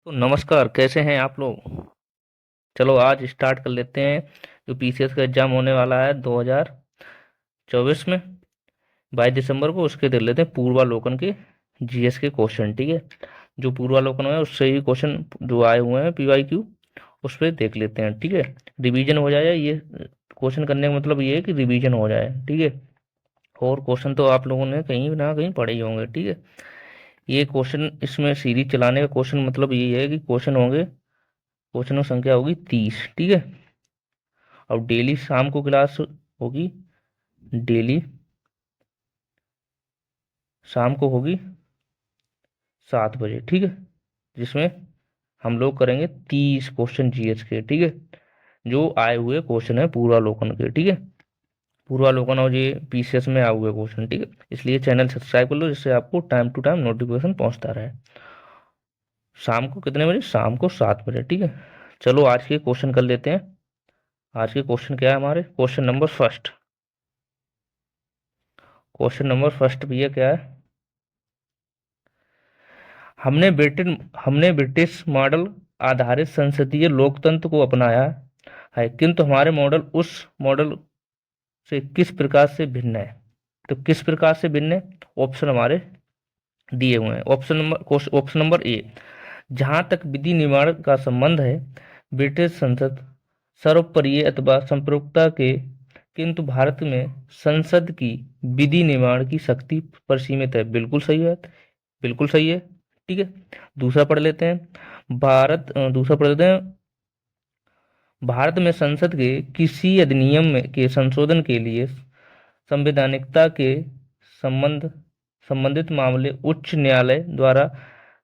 तो नमस्कार, कैसे हैं आप लोग। चलो आज स्टार्ट कर लेते हैं। जो पीसीएस का एग्जाम होने वाला है 2024 में 22 दिसंबर को, उसके देख लेते हैं पूर्वालोकन के जीएस के क्वेश्चन। ठीक है, जो पूर्वालोकन है उससे ही क्वेश्चन जो आए हुए हैं पीवाईक्यू, उस पर देख लेते हैं। ठीक है, रिवीजन हो जाए। ये क्वेश्चन करने का मतलब ये है कि रिवीजन हो जाए। ठीक है, और क्वेश्चन तो आप लोगों ने कहीं ना कहीं पढ़े ही होंगे। ठीक है, ये क्वेश्चन इसमें सीरीज चलाने का क्वेश्चन मतलब ये है कि क्वेश्चन होंगे, क्वेश्चनों संख्या होगी 30। ठीक है, और डेली शाम को क्लास होगी। डेली शाम को होगी 7 बजे। ठीक है, जिसमें हम लोग करेंगे 30 क्वेश्चन जीएस के। ठीक है, जो आए हुए क्वेश्चन है पूर्वालोकन के। ठीक है, पूर्वालोकन और ये पीसीएस में आए हुए क्वेश्चन। ठीक है, इसलिए चैनल सब्सक्राइब कर लो, जिससे आपको टाइम टू टाइम नोटिफिकेशन पहुंचता रहे। शाम को कितने बजे? शाम को 7 बजे। ठीक है, चलो आज के क्वेश्चन कर लेते हैं। आज के क्वेश्चन क्या है हमारे? Question number first. Question number first भैया क्या है? हमने ब्रिटिश मॉडल आधारित संसदीय लोकतंत्र को अपनाया है, किंतु हमारे मॉडल उस मॉडल से किस प्रकार से भिन्न है? तो किस प्रकार से भिन्न है? ऑप्शन हमारे दिए हुए हैं। ऑप्शन नंबर ए, जहां तक विधि निर्माण का संबंध है, ब्रिटिश संसद सर्वोपरि अथवा संप्रभुता के, किंतु भारत में संसद की विधि निर्माण की शक्ति पर सीमित है। बिल्कुल सही है, बिल्कुल सही है। ठीक है, दूसरा पढ़ लेते हैं। दूसरा पढ़ लेते हैं। भारत में संसद के किसी अधिनियम के संशोधन के लिए संवैधानिकता के संबंध संबंधित मामले उच्च न्यायालय द्वारा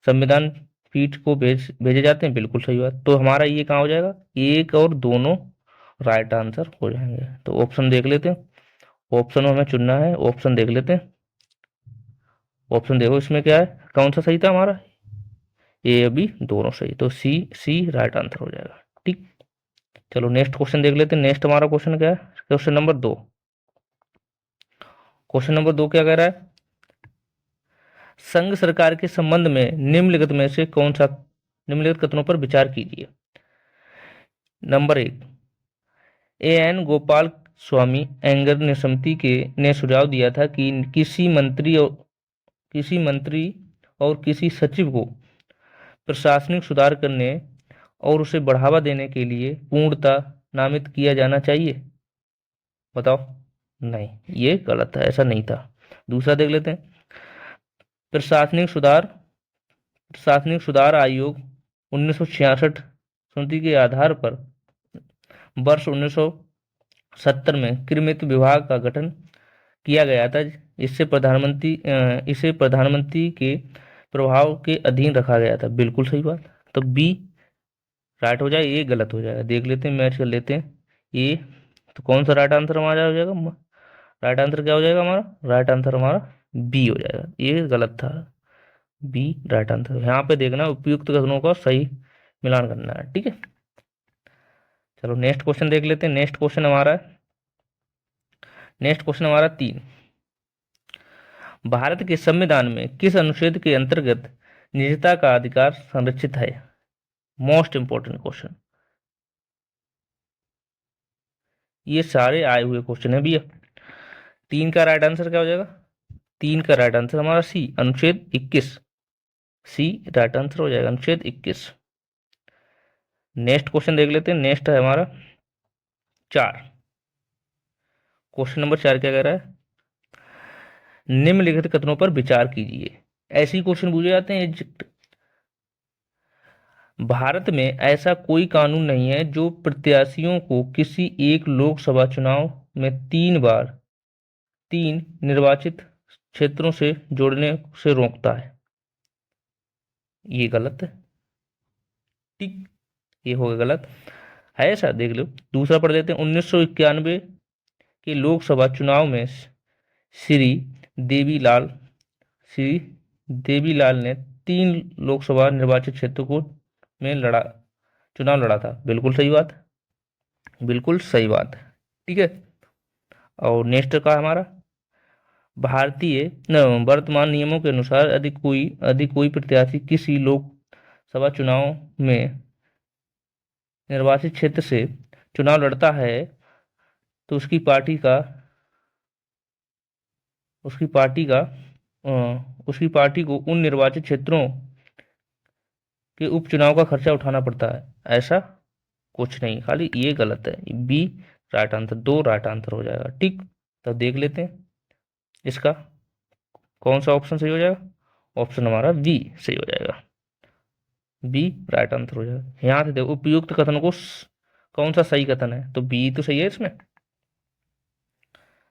संविधान पीठ को भेजे जाते हैं। बिल्कुल सही बात। तो हमारा ये कहाँ हो जाएगा? एक और दोनों राइट आंसर हो जाएंगे। तो ऑप्शन देख लेते हैं। ऑप्शन हमें चुनना है, ऑप्शन देख लेते हैं। ऑप्शन देखो इसमें क्या है, कौन सा सही था हमारा? ए बी दोनों सही, तो सी सी राइट आंसर हो जाएगा। ठीक, चलो नेक्स्ट क्वेश्चन देख लेते हैं। नेक्स्ट हमारा क्वेश्चन क्या है? Question number 2। क्वेश्चन नंबर 2 क्या कह रहा है? संघ सरकार के संबंध में निम्नलिखित में से कौन सा, निम्नलिखित कथनों पर विचार कीजिए। Number 1, A N Gopal Swami anger ने समिति के ने सुझाव दिया था कि किसी मंत्री और किसी सचिव को प्रशासनिक सुधार करने और उसे बढ़ावा देने के लिए पूर्णता नामित किया जाना चाहिए। बताओ। नहीं, ये गलत है, ऐसा नहीं था। दूसरा देख लेते हैं। प्रशासनिक सुधार प्रशासनिक सुधार आयोग 1966 समिति के आधार पर वर्ष 1970 में कृषि विभाग का गठन किया गया था। इसे प्रधानमंत्री के प्रभाव के अधीन रखा गया था। बिल्कुल सही बात। तो बी राइट हो जाए, ये गलत हो जाएगा। देख लेते हैं, मैच कर लेते हैं। ये तो कौन सा राइट आंसर हमारा हो जाएगा? राइट आंसर क्या हो जाएगा हमारा? राइट आंसर हमारा बी हो जाएगा। ये गलत था। B right answer. यहाँ पे देखना उपयुक्त कथनों का सही मिलान करना है। ठीक है, चलो नेक्स्ट क्वेश्चन देख लेते हैं। नेक्स्ट क्वेश्चन हमारा 3। भारत के संविधान में किस अनुच्छेद के अंतर्गत निजता का अधिकार संरक्षित है? Most important question. ये सारे आए हुए क्वेश्चन है भैया। 3 का राइट आंसर क्या हो जाएगा? 3 का राइट आंसर हमारा सी, अनुच्छेद 21। सी राइट आंसर हो जाएगा, अनुच्छेद 21। नेक्स्ट क्वेश्चन देख लेते हैं। नेक्स्ट है हमारा 4। क्वेश्चन नंबर 4 क्या कह रहा है? निम्नलिखित कथनों पर विचार कीजिए। ऐसे क्वेश्चन पूछे जाते हैं। भारत में ऐसा कोई कानून नहीं है जो प्रत्याशियों को किसी एक लोकसभा चुनाव में 3 निर्वाचित क्षेत्रों से जोड़ने से रोकता है। ये गलत है। ठीक, ये होगा गलत है ऐसा, देख लो। दूसरा पढ़ लेते हैं। 1991 के लोकसभा चुनाव में श्री देवीलाल श्री देवीलाल ने 3 लोकसभा निर्वाचित क्षेत्रों को में चुनाव लड़ा था। बिल्कुल सही बात, बिल्कुल सही बात। ठीक है, और नेक्स्ट का हमारा भारतीय वर्तमान नियमों के अनुसार यदि कोई प्रत्याशी किसी सभा चुनाव में निर्वाचित क्षेत्र से चुनाव लड़ता है तो उसकी पार्टी को उन निर्वाचित क्षेत्रों के उपचुनाव का खर्चा उठाना पड़ता है। ऐसा कुछ नहीं, खाली ये गलत है। B right answer, 2 right answer हो जाएगा। ठीक, तो देख लेते हैं इसका कौन सा ऑप्शन सही हो जाएगा। ऑप्शन हमारा बी सही हो जाएगा, बी राइट आंसर हो जाएगा। यहाँ से देखो उपयुक्त कथन को कौन सा सही कथन है, तो बी तो सही है इसमें।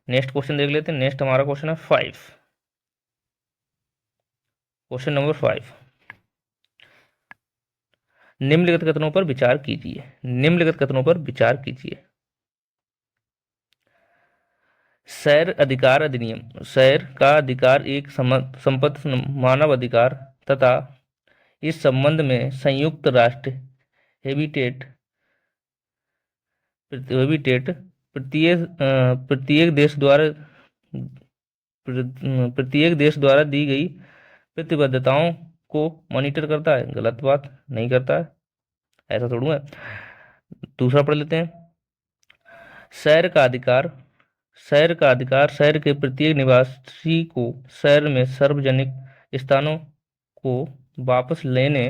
नेक्स्ट क्वेश्चन देख लेते हैं। नेक्स्ट हमारा क्वेश्चन है 5, क्वेश्चन नंबर 5। निम्नलिखित कथनों पर विचार कीजिए। निम्नलिखित कथनों पर विचार कीजिए। सैर अधिकार अधिनियम, सैर का अधिकार एक संपन्न मानव अधिकार तथा इस संबंध में संयुक्त राष्ट्र हैबिटेट प्रत्येक देश द्वारा दी गई प्रतिबद्धताओं को मॉनिटर करता है। गलत बात, नहीं करता है, ऐसा थोड़ा है। दूसरा पढ़ लेते हैं। शहर का अधिकार शहर के प्रत्येक निवासी को शहर में सार्वजनिक स्थानों को वापस लेने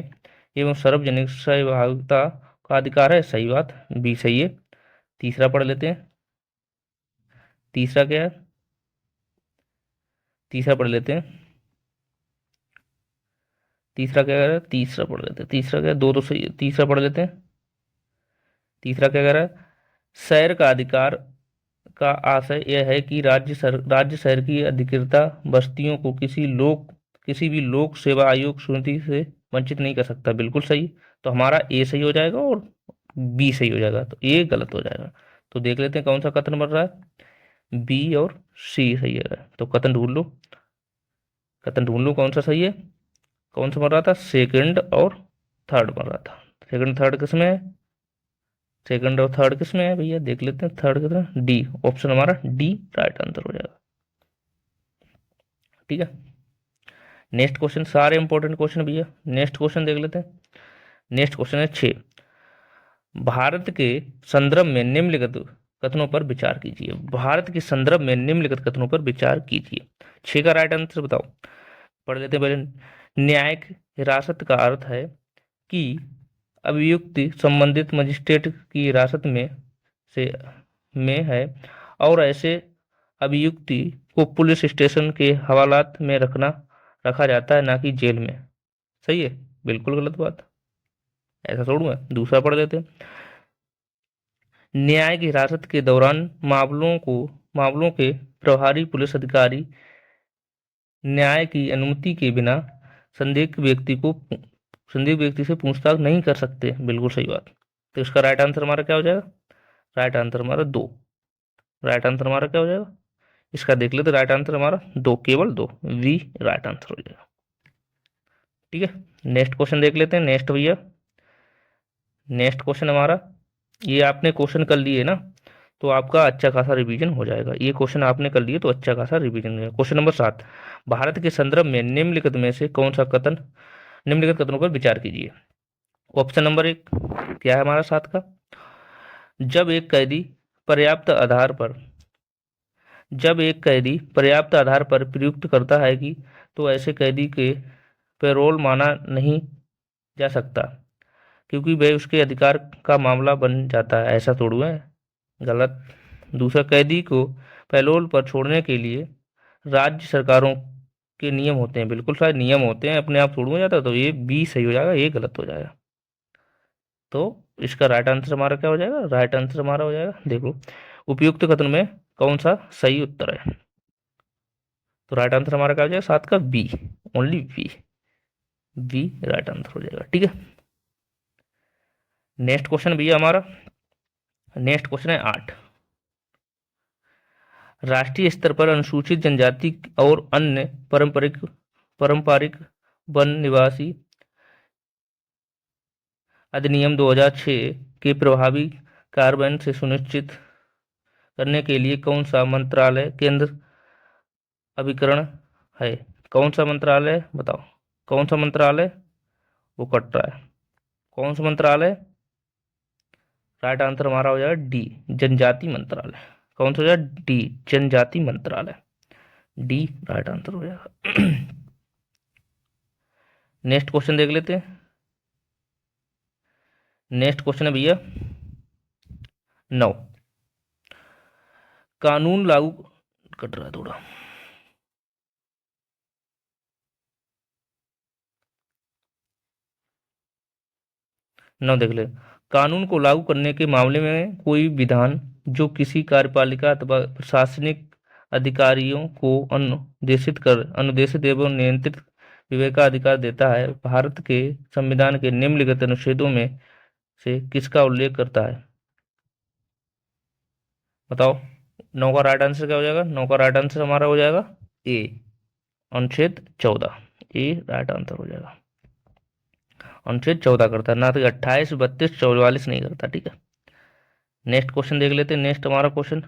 एवं सार्वजनिक सहभागिता का अधिकार है। सही बात, बी सही है। तीसरा पढ़ लेते हैं। तीसरा क्या है, तीसरा पढ़ लेते हैं। तीसरा क्या कह रहा है, तीसरा पढ़ लेते हैं। तीसरा क्या है, दो तो सही है, तीसरा पढ़ लेते हैं। तीसरा क्या कह रहा है, शहर का अधिकार का आशय यह है कि राज्य शहर की अधिकृता बस्तियों को किसी भी लोक सेवा आयोग सुविधा से वंचित नहीं कर सकता। बिल्कुल सही। तो हमारा ए सही हो जाएगा और बी सही हो जाएगा, तो ए गलत हो जाएगा। तो देख लेते हैं कौन सा कथन बन रहा है। बी और सी सही है। तो कथन ढूंढ लो, कौन सा सही है। कौन सा बन रहा था, सेकंड और थर्ड बन रहा था। सेकंड थर्ड किसमें है, सेकंड और थर्ड किसमें है भैया, देख लेते हैं। थर्ड कितना, डी। ऑप्शन हमारा डी राइट आंसर हो जाएगा। ठीक है, नेक्स्ट क्वेश्चन, सारे इंपॉर्टेंट क्वेश्चन भैया। नेक्स्ट क्वेश्चन देख लेते हैं। नेक्स्ट क्वेश्चन है 6। भारत के संदर्भ में निम्नलिखित कथनों पर विचार कीजिए। भारत के संदर्भ में निम्नलिखित कथनों पर विचार कीजिए। 6 का राइट आंसर बताओ। पढ़ लेते हैं पहले। न्यायिक हिरासत का अर्थ है कि अभियुक्त संबंधित मजिस्ट्रेट की हिरासत में है और ऐसे अभियुक्ति को पुलिस स्टेशन के हवालात में रखा जाता है, ना कि जेल में। सही है, बिल्कुल गलत बात, ऐसा थोड़ा है। दूसरा पढ़ लेते हैं। न्यायिक हिरासत के दौरान मामलों के प्रभारी पुलिस अधिकारी न्याय की अनुमति के बिना संदिग्ध व्यक्ति से पूछताछ नहीं कर सकते। बिल्कुल सही बात। तो इसका राइट आंसर हमारा क्या हो जाएगा, राइट आंसर हमारा 2। राइट आंसर हमारा क्या हो जाएगा, इसका देख लेते। राइट आंसर हमारा 2, केवल 2, वी राइट आंसर हो जाएगा। ठीक है, नेक्स्ट क्वेश्चन देख लेते हैं। नेक्स्ट भैया, नेक्स्ट क्वेश्चन हमारा, ये आपने क्वेश्चन कर लिए ना, तो आपका अच्छा खासा रिवीजन हो जाएगा। ये क्वेश्चन आपने कर लिए तो अच्छा खासा रिवीजन हो जाएगा। Question number 7। भारत के संदर्भ में निम्नलिखित में से कौन सा कथन, निम्नलिखित कथनों पर विचार कीजिए। ऑप्शन नंबर 1 क्या है हमारा 7 का, जब एक कैदी पर्याप्त आधार पर प्रयुक्त करता है कि तो ऐसे कैदी के पैरोल माना नहीं जा सकता, क्योंकि वह उसके अधिकार का मामला बन जाता है। ऐसा थोड़ा है, गलत। दूसरा, कैदी को पैरोल पर छोड़ने के लिए राज्य सरकारों के नियम होते हैं। बिल्कुल सारे नियम होते हैं, अपने आप छोड़ हो जाता है। तो ये बी सही हो जाएगा, ये गलत हो जाएगा। तो इसका राइट आंसर हमारा क्या हो जाएगा, राइट आंसर हमारा हो जाएगा, देखो, उपयुक्त कथन में कौन सा सही उत्तर है। तो राइट आंसर हमारा क्या हो जाएगा, 7 का B, only B, B right answer हो जाएगा। ठीक है, नेक्स्ट क्वेश्चन भैया हमारा, नेक्स्ट क्वेश्चन है 8। राष्ट्रीय स्तर पर अनुसूचित जनजाति और अन्य पारंपरिक वन निवासी अधिनियम 2006 के प्रभावी कार्यान्वयन से सुनिश्चित करने के लिए कौन सा मंत्रालय केंद्र अभिकरण है। कौन सा मंत्रालय बताओ, कौन सा मंत्रालय वो कट रहा है। कौन सा मंत्रालय? राइट आंसर हमारा हो जाएगा डी, जनजाति मंत्रालय। कौन सा हो जाएगा? डी, जनजाति मंत्रालय। डी राइट आंसर हो जाएगा। नेक्स्ट क्वेश्चन देख लेते हैं। नेक्स्ट क्वेश्चन है भैया 9, कानून लागू, कट रहा है थोड़ा, नौ देख ले। कानून को लागू करने के मामले में कोई विधान जो किसी कार्यपालिका अथवा प्रशासनिक अधिकारियों को अनुदेशित एवं नियंत्रित विवेकाधिकार देता है, भारत के संविधान के निम्नलिखित अनुच्छेदों में से किसका उल्लेख करता है? बताओ। 9 का राइट आंसर क्या हो जाएगा? 9 का राइट आंसर हमारा हो जाएगा ए, अनुच्छेद 14। ए राइट आंसर हो जाएगा। अनुच्छेद 14 करता है, ना तो 28, 32, 44 नहीं करता। ठीक है, नेक्स्ट क्वेश्चन देख लेते हैं। नेक्स्ट हमारा क्वेश्चन,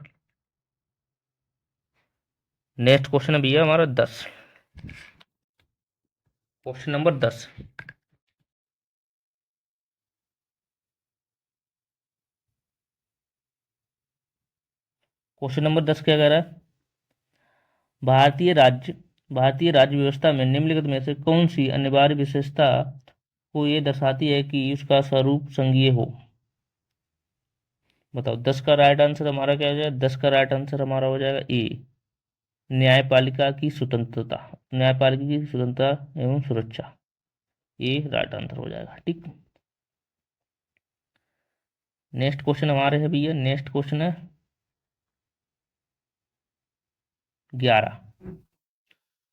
नेक्स्ट क्वेश्चन है भैया हमारा 10, क्वेश्चन नंबर 10। क्वेश्चन नंबर 10 क्या कह रहा है? भारतीय राज्य व्यवस्था में निम्नलिखित में से कौन सी अनिवार्य विशेषता को ये दर्शाती है कि उसका स्वरूप संघीय हो? बताओ। 10 का राइट आंसर हमारा क्या हो जाएगा? 10 का राइट आंसर हमारा हो जाएगा ए, न्यायपालिका की स्वतंत्रता। न्यायपालिका की स्वतंत्रता एवं सुरक्षा, ये राइट आंसर हो जाएगा। ठीक, नेक्स्ट क्वेश्चन हमारे है भैया, नेक्स्ट क्वेश्चन है 11,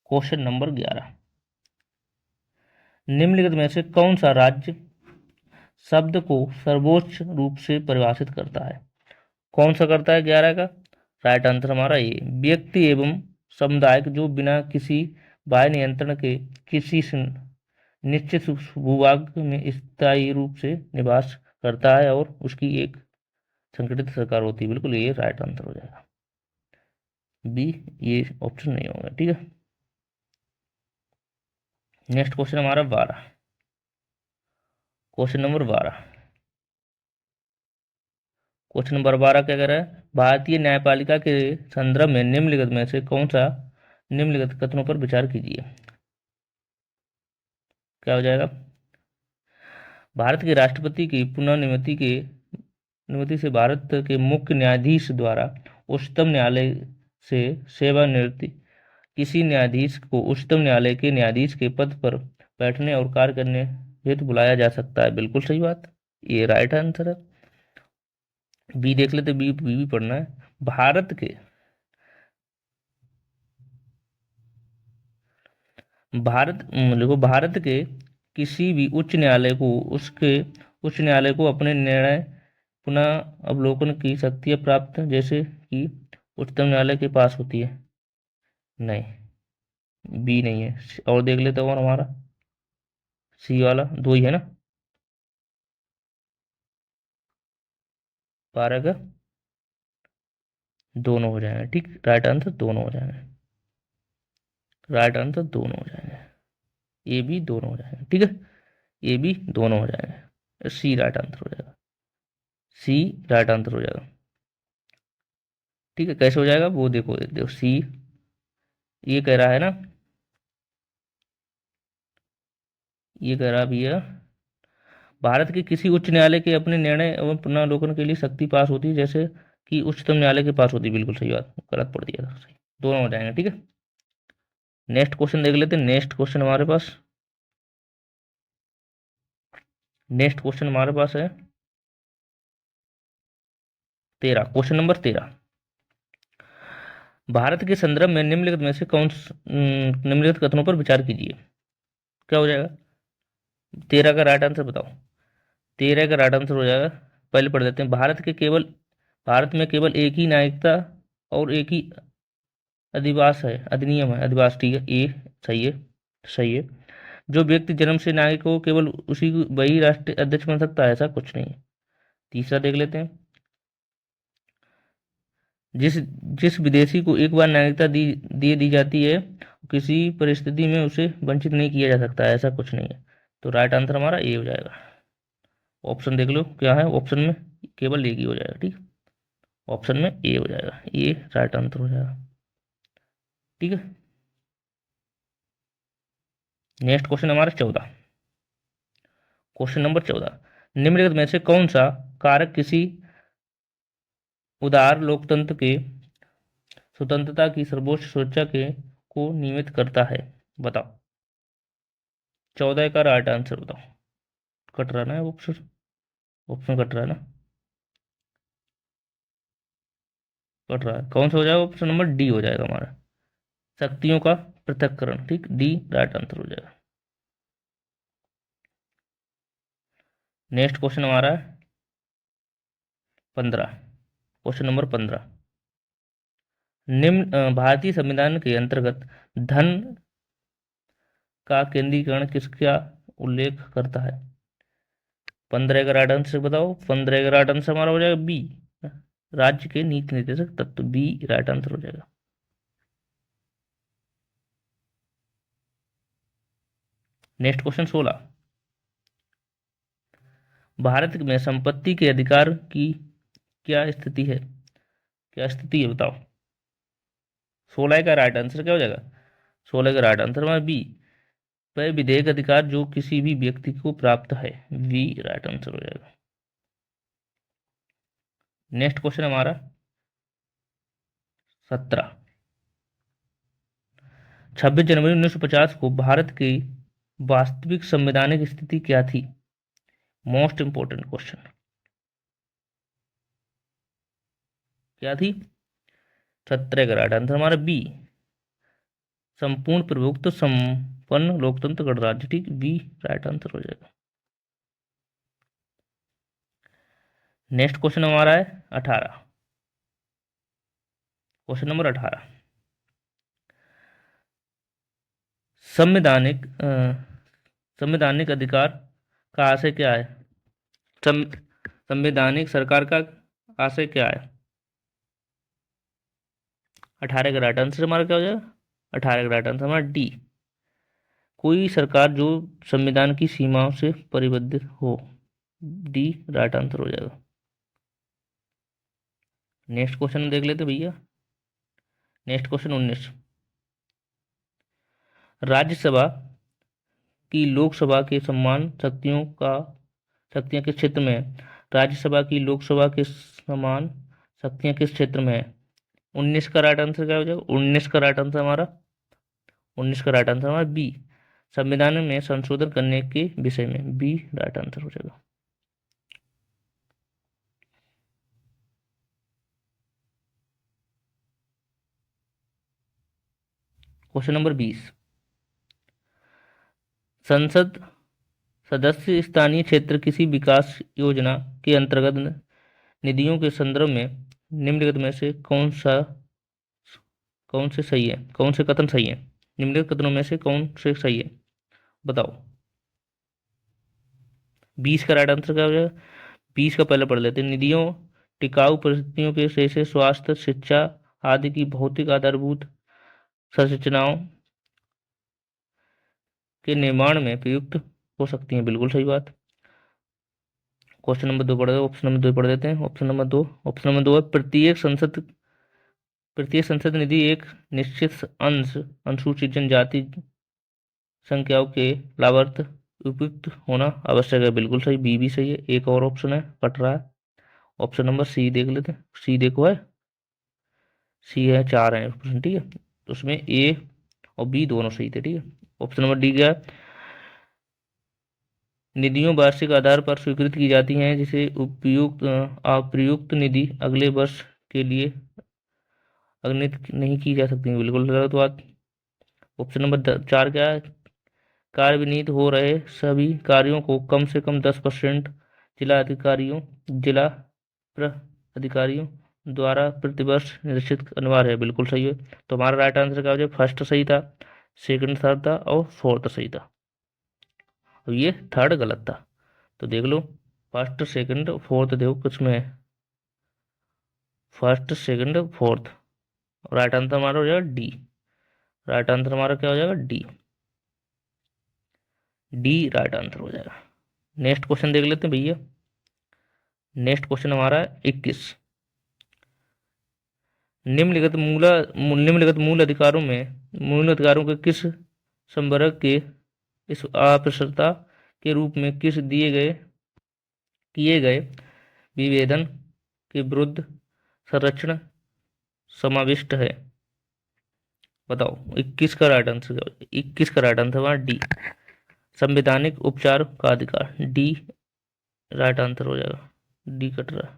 क्वेश्चन नंबर 11। निम्नलिखित में से कौन सा राज्य शब्द को सर्वोच्च रूप से परिभाषित करता है? कौन सा करता है 11 का? राइट आंसर हमारा ये, व्यक्ति एवं सामुदायिक जो बिना किसी बाह्य नियंत्रण के किसी निश्चित भूभाग में स्थायी रूप से निवास करता है और उसकी एक संगठित सरकार होती है। बिल्कुल ये राइट आंसर हो जाएगा बी, ये ऑप्शन नहीं होगा। ठीक है, नेक्स्ट क्वेश्चन हमारा 12, क्वेश्चन नंबर 12। क्वेश्चन नंबर 12 क्या कह रहा है? भारतीय न्यायपालिका के संदर्भ में निम्नलिखित में से कौन सा निम्नलिखित कथनों पर विचार कीजिए? क्या हो जाएगा? भारत के राष्ट्रपति की नियुक्ति से भारत के मुख्य न्यायाधीश द्वारा उच्चतम न्यायालय से सेवानिवृत्ति किसी न्यायाधीश को उच्चतम न्यायालय के न्यायाधीश के पद पर बैठने और कार्य करने हेतु बुलाया जा सकता है। बिल्कुल सही बात, ये राइट आंसर है। बी देख लेते, बी भी पढ़ना है। भारत के किसी भी उच्च न्यायालय को अपने निर्णय पुनः अवलोकन की शक्तियां प्राप्त जैसे कि उच्चतम न्यायालय के पास होती है। नहीं, बी नहीं है। और देख लेते और हमारा सी वाला, दो ही है ना? 12 का दोनों हो जाएंगे। ठीक, राइट आंसर दोनों हो जाएंगे। राइट आंसर दोनों हो जाएंगे, ए बी दोनों हो जाएंगे। ठीक है, ए बी दोनों हो जाएंगे। सी राइट आंसर हो जाएगा, सी राइट आंसर हो जाएगा। ठीक है, कैसे हो जाएगा वो देखो, देखो सी ये कह रहा है ना, ये कह रहा भैया भारत के किसी उच्च न्यायालय के अपने निर्णय एवं पुनर्लोकन के लिए शक्ति पास होती है जैसे कि उच्चतम न्यायालय के पास होती है। बिल्कुल सही बात, गलत पढ़ दिया था, सही दोनों हो जाएंगे। ठीक है, नेक्स्ट क्वेश्चन देख लेते हैं। नेक्स्ट क्वेश्चन हमारे पास, नेक्स्ट क्वेश्चन हमारे पास है 13, क्वेश्चन नंबर 13। भारत के संदर्भ में निम्नलिखित में से निम्नलिखित कथनों पर विचार कीजिए। क्या हो जाएगा? 13 का राइट आंसर बताओ। 13 का राइट आंसर हो जाएगा, पहले पढ़ देते हैं। भारत में केवल एक ही नागरिकता और एक ही अधिनियम है अधिवास। ठीक है, ए सही है, सही है। जो व्यक्ति जन्म से नागरिक हो केवल वही राष्ट्रीय अध्यक्ष बन सकता है, ऐसा कुछ नहीं है। तीसरा देख लेते हैं। जिस जिस विदेशी को एक बार नागरिकता दी जाती है किसी परिस्थिति में उसे वंचित नहीं किया जा सकता, ऐसा कुछ नहीं है। तो राइट आंसर हमारा ए हो जाएगा। ऑप्शन देख लो क्या है, ऑप्शन में केवल एक ही हो जाएगा। ठीक, ऑप्शन में ए हो जाएगा, ए राइट आंसर हो जाएगा। ठीक है, नेक्स्ट क्वेश्चन हमारा 14। क्वेश्चन नंबर 14, निम्नलिखित में से कौन सा कारक किसी उदार लोकतंत्र के स्वतंत्रता की सर्वोच्च सुरक्षा के को नियमित करता है? बताओ। 14 का राइट आंसर बताओ। कट रहा ना ऑप्शन, ऑप्शन कट रहा है ना, कट रहा है। कौन सा हो जाएगा? ऑप्शन नंबर डी हो जाएगा हमारा, शक्तियों का पृथक्करण। ठीक, डी राइट आंसर हो जाएगा। नेक्स्ट क्वेश्चन हमारा है 15। क्वेश्चन नंबर 15, निम्न भारतीय संविधान के अंतर्गत धन का केंद्रीकरण किसका उल्लेख करता है? 15 का राइट आंसर बताओ। 15 का राइट आंसर हमारा हो जाएगा बी, राज्य के नीति निर्देशक तत्व, बी राइट आंसर हो जाएगा। नेक्स्ट क्वेश्चन 16, भारत में संपत्ति के अधिकार की क्या स्थिति है? क्या स्थिति है बताओ। 16 का राइट आंसर क्या हो जाएगा? 16 का राइट आंसर हमारा बी, वह विधेयक अधिकार जो किसी भी व्यक्ति को प्राप्त है, बी राइट आंसर हो जाएगा। नेक्स्ट क्वेश्चन हमारा 17, 26 जनवरी 1950 को भारत की वास्तविक संवैधानिक स्थिति क्या थी? मोस्ट इंपोर्टेंट क्वेश्चन, क्या थी? 17 का राइट आंसर हमारा बी, संपूर्ण प्रभुत्व संपन्न लोकतंत्र गणराज्य। ठीक, बी राइट आंसर हो जाएगा। नेक्स्ट क्वेश्चन हमारा है 18। क्वेश्चन नंबर 18, संवैधानिक संवैधानिक अधिकार का आशय क्या है? संवैधानिक सरकार का आशय क्या है? 18 का राइट आंसर हमारा क्या हो जाएगा? 18 का राइट आंसर हमारा डी, कोई सरकार जो संविधान की सीमाओं से परिबद्ध हो, डी राइट आंसर हो जाएगा। नेक्स्ट क्वेश्चन देख लेते भैया। नेक्स्ट क्वेश्चन 19, राज्यसभा की लोकसभा के समान शक्तियां किस क्षेत्र में है? राज्यसभा की लोकसभा के समान शक्तियां किस क्षेत्र में है? 19 का राइट आंसर क्या हो जाएगा? 19 का राइट आंसर हमारा, 19 का राइट आंसर हमारा बी, संविधान में संशोधन करने के विषय में, बी राइट आंसर हो जाएगा। क्वेश्चन नंबर 20, संसद सदस्य स्थानीय क्षेत्र किसी विकास योजना के अंतर्गत निधियों के संदर्भ में निम्नलिखित में से कौन से सही है, कौन से कथन सही है? निम्नलिखित कथनों में से कौन से सही है बताओ। 20 का राइट आंसर क्या हो जाएगा? 20 का पहले पढ़ लेते हैं। निधियों टिकाऊ परिस्थितियों के जैसे स्वास्थ्य, शिक्षा आदि की भौतिक आधारभूत संरचनाओं के निर्माण में प्रयुक्त हो सकती हैं, बिल्कुल सही बात। क्वेश्चन नंबर 2 पढ़ दो, ऑप्शन नंबर 2 पढ़ देते हैं। ऑप्शन नंबर 2 है, प्रत्येक संसद निधि एक निश्चित अंश अनुसूचित जनजाति संख्याओं के लाभार्थ उपयुक्त होना आवश्यक है, बिल्कुल सही, बी भी सही है। एक और ऑप्शन है कट रहा है, ऑप्शन नंबर सी देख लेते हैं। सी देखो है, सी है, 4 है ऑप्शन। ठीक है, तो उसमें ए और बी दोनों सही थे। ठीक है, ऑप्शन नंबर डी क्या है? निधियों वार्षिक आधार पर स्वीकृत की जाती हैं, जिसे उपयुक्त अप्रयुक्त निधि अगले वर्ष के लिए अग्नित नहीं की जा सकती, बिल्कुल गलत बात। ऑप्शन नंबर 4 क्या है? कार्यान्वित हो रहे सभी कार्यों को कम से कम 10% जिला अधिकारियों द्वारा प्रतिवर्ष निरीक्षित अनिवार्य है, बिल्कुल सही है। तो हमारा राइट आंसर क्या हो जाए? फर्स्ट सही था, सेकंड थर्ड था और फोर्थ सही था। अब ये थर्ड गलत था, तो देख लो फर्स्ट सेकंड फोर्थ देखो कुछ में है, first second fourth. Right answer हमारा हो जाएगा डी, राइट आंसर हमारा क्या हो जाएगा? डी। डी राइट आंसर हो जाएगा। नेक्स्ट क्वेश्चन देख लेते हैं भैया। नेक्स्ट क्वेश्चन हमारा 21। निम्नलिखित मूल अधिकारों के किस संवर्ग के इस अप्रसरता के रूप में किए गए विभेदन के विरुद्ध संरक्षण समाविष्ट है? बताओ 21 का राइट आंसर। 21 का राइट आंसर हमारा डी, संवैधानिक उपचार का अधिकार। डी राइट आंसर हो जाएगा। डी कट रहा है,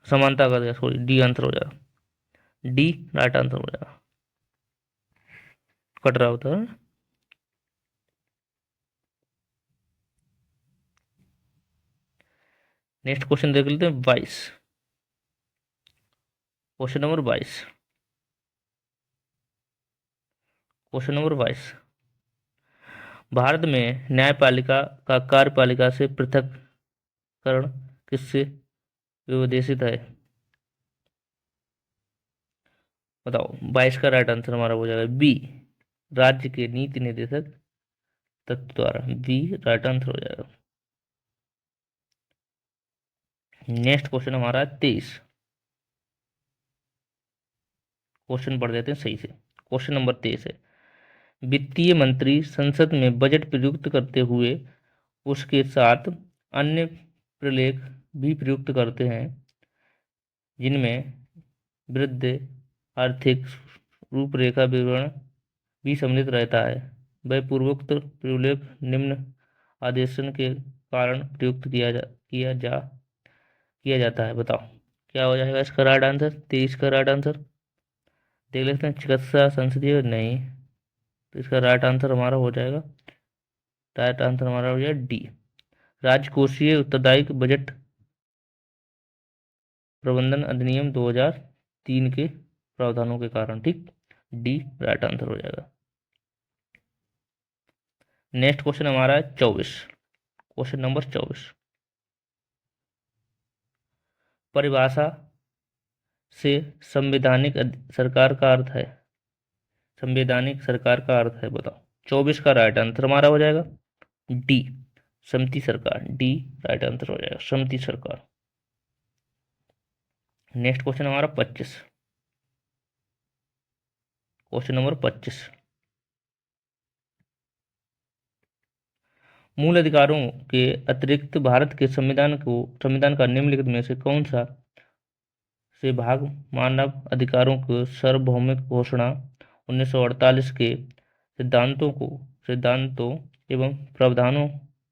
समानता का अधिकार, सॉरी, डी आंसर हो जाएगा। डी राइट आंसर हो जाएगा। कट रहा होता है। नेक्स्ट क्वेश्चन देख लेते हैं 22। Question number 22। Question number 22। Bharat में न्यायपालिका का कार्यपालिका से पृथककरण किससे विवदेशित है? बताओ 22 का राइट आंसर हमारा हो जाएगा बी, राज्य के नीति निर्देशक तत्व द्वारा। बी राइट आंसर हो जाएगा। नेक्स्ट क्वेश्चन हमारा 23। क्वेश्चन पढ़ देते हैं सही से। क्वेश्चन नंबर 23 है, वित्तीय मंत्री संसद में बजट प्रयुक्त करते हुए उसके साथ अन्य प्रलेख भी प्रयुक्त करते हैं जिनमें वृद्ध आर्थिक रूपरेखा विवरण भी सम्मिलित रहता है। वह पूर्वोक्त प्रलेख निम्न आदेशन के कारण प्रयुक्त किया जाता है। बताओ क्या हो जाएगा इसका राइट आंसर? 23 का राइट आंसर देख लेते हैं। चिकित्सा संसदीय नहीं, तो इसका राइट आंसर हमारा हो जाएगा, राइट आंसर हमारा हो जाएगा डी, राजकोषीय उत्तरदायित्व बजट प्रबंधन अधिनियम 2003 के प्रावधानों के कारण। ठीक, डी राइट आंसर हो जाएगा। नेक्स्ट क्वेश्चन हमारा है 24। Question number 24। परिभाषा से संवैधानिक सरकार का अर्थ है? संवैधानिक सरकार का अर्थ है, बताओ। 24 का राइट आंसर हमारा हो जाएगा डी, समति सरकार। डी राइट आंसर हो जाएगा, समति सरकार। नेक्स्ट क्वेश्चन हमारा 25। Question number 25। मूल अधिकारों के अतिरिक्त भारत के संविधान का निम्नलिखित में से कौन सा से भाग मानव अधिकारों को सार्वभौमिक घोषणा 1948 के सिद्धांतों एवं प्रावधानों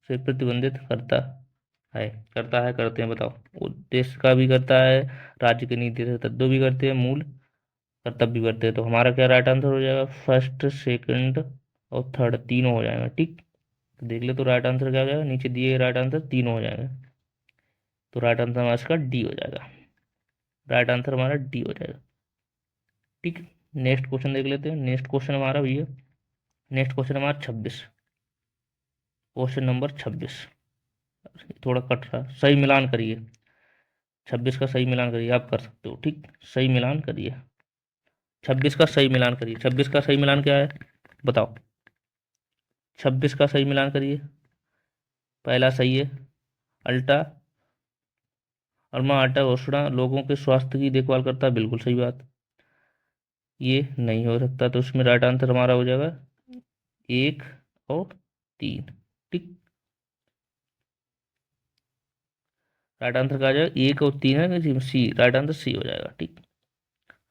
से प्रतिबंधित करते हैं? बताओ। उद्देश्य का भी करता है, राज्य के नीति से तत्व भी करते हैं, मूल कर्तव्य भी करते हैं। तो हमारा क्या राइट आंसर हो जाएगा? फर्स्ट, सेकंड और थर्ड तीनों हो जाएगा। ठीक, तो देख ले तो राइट आंसर क्या हो जाएगा, नीचे दिए राइट आंसर तीनों हो जाएगा। तो राइट आंसर हमारा इसका डी हो जाएगा। राइट आंसर हमारा डी हो जाएगा। ठीक, नेक्स्ट क्वेश्चन देख लेते हैं। नेक्स्ट क्वेश्चन हमारा भैया, नेक्स्ट क्वेश्चन हमारा 26। क्वेश्चन नंबर 26 थोड़ा कट रहा, सही मिलान करिए। 26 का सही मिलान करिए, आप कर सकते हो। ठीक, सही मिलान करिए। 26 का सही मिलान करिए। 26 का सही मिलान क्या है बताओ? 26 का सही मिलान करिए। पहला सही है, अल्टा अल्मा आटा घोषणा लोगों के स्वास्थ्य की देखभाल करता है, बिल्कुल सही बात। ये नहीं हो सकता, तो उसमें राइट आंसर हमारा हो जाएगा 1 और 3। ठीक, राइट आंसर क्या आ जाएगा? 1 और 3 है, सी राइट आंसर सी हो जाएगा। ठीक,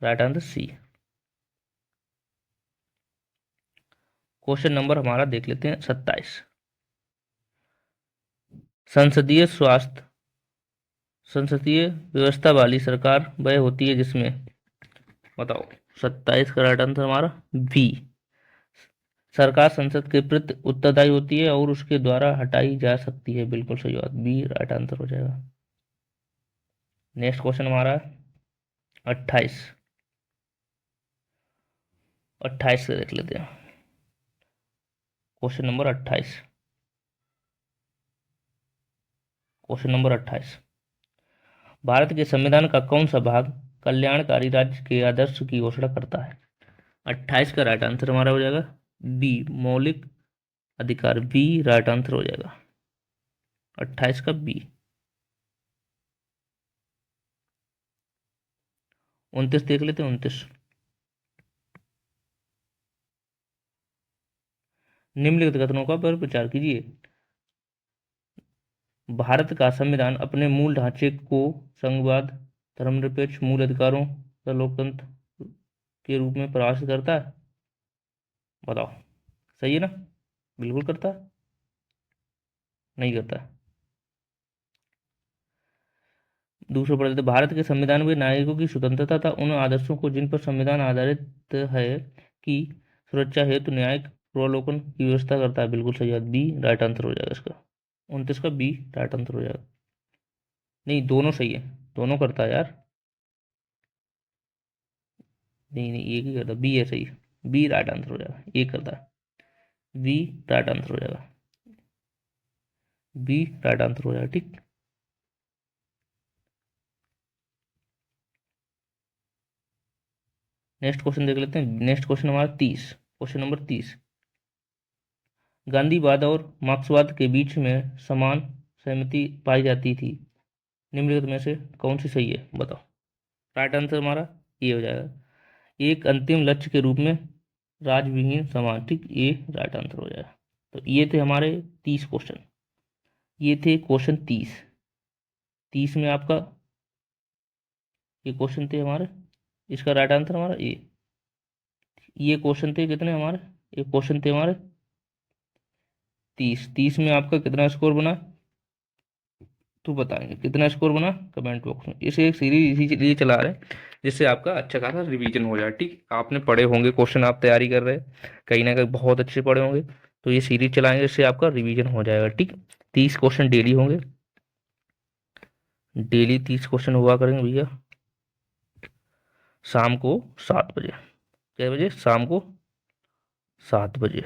right answer C. Question number हमारा देख लेते हैं 27। संसदीय व्यवस्था वाली सरकार वह होती है जिसमें, बताओ। 27 का राइट आंसर हमारा बी, सरकार संसद के प्रति उत्तरदायी होती है और उसके द्वारा हटाई जा सकती है, बिल्कुल सही बात। बी राइट आंसर हो जाएगा। नेक्स्ट क्वेश्चन हमारा 28। 28 से देख लेते हैं। Question number 28। Question number 28। Bharat के संविधान का कौन सा भाग कल्याणकारी राज्य के आदर्श की घोषणा करता है? 28 का राइट आंसर हमारा हो जाएगा बी, मौलिक अधिकार, बी राइट आंसर हो जाएगा। 28 का बी। 29 देख लेते हैं। 29, निम्नलिखित कथनों का पर विचार कीजिए। भारत का संविधान अपने मूल ढांचे को संघवाद, धर्मनिरपेक्ष मूल अधिकारों का लोकतंत्र के रूप में परिभाषित करता है। बताओ, सही है ना? बिल्कुल करता है, नहीं करता है। दूसरा पढ़ लेते, भारत के संविधान में नागरिकों की स्वतंत्रता तथा उन आदर्शों को जिन पर संविधान आधारित है की सुरक्षा हेतु न्यायिक प्रलोभन की व्यवस्था करता है। बिल्कुल सही है, बी राइट आंसर हो जाएगा इसका। 29 का बी राइट आंसर हो जाएगा। नहीं, दोनों सही है, दोनों करता है यार। नहीं नहीं, एक ही करता, बी है सही, बी राइट आंसर हो जाएगा। एक करता है, बी राइट आंसर हो जाएगा। बी राइट आंसर हो जाएगा। ठीक, नेक्स्ट क्वेश्चन देख लेते हैं। नेक्स्ट क्वेश्चन हमारा 30, क्वेश्चन नंबर 30। गांधीवाद और मार्क्सवाद के बीच में समान सहमति पाई जाती थी, निम्नलिखित में से कौन सी सही है? बताओ। राइट आंसर हमारा ये हो जाएगा, एक अंतिम लक्ष्य के रूप में राज्यविहीन समाज। ठीक, ये राइट आंसर हो जाएगा। तो ये थे हमारे 30 क्वेश्चन, ये थे क्वेश्चन 30। 30 में आपका ये क्वेश्चन थे हमारे, इसका राइट आंसर हमारा ये क्वेश्चन थे कितने हमारे, ये क्वेश्चन थे हमारे 30। 30 में आपका कितना स्कोर बना तो बताएंगे, कितना स्कोर बना कमेंट बॉक्स में। इसे एक सीरीज इसीलिए चला रहे हैं जिससे आपका अच्छा खासा रिवीजन हो जाए। ठीक, आपने पढ़े होंगे क्वेश्चन, आप तैयारी कर रहे हैं कहीं ना कहीं बहुत अच्छे पढ़े होंगे, तो ये सीरीज चलाएंगे जिससे आपका रिवीजन हो जाएगा। ठीक, 30 क्वेश्चन डेली होंगे, डेली 30 क्वेश्चन हुआ करेंगे भैया। शाम को 7 बजे, कै बजे? शाम को 7 बजे।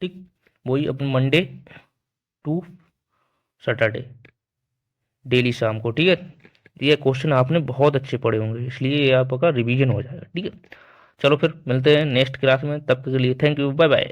ठीक, वही अपन मंडे टू सैटरडे, डेली शाम को। ठीक है, ये क्वेश्चन आपने बहुत अच्छे पढ़े होंगे इसलिए ये आपका रिवीजन हो जाएगा। ठीक है, चलो फिर मिलते हैं नेक्स्ट क्लास में, तब तक के लिए थैंक यू, बाय बाय।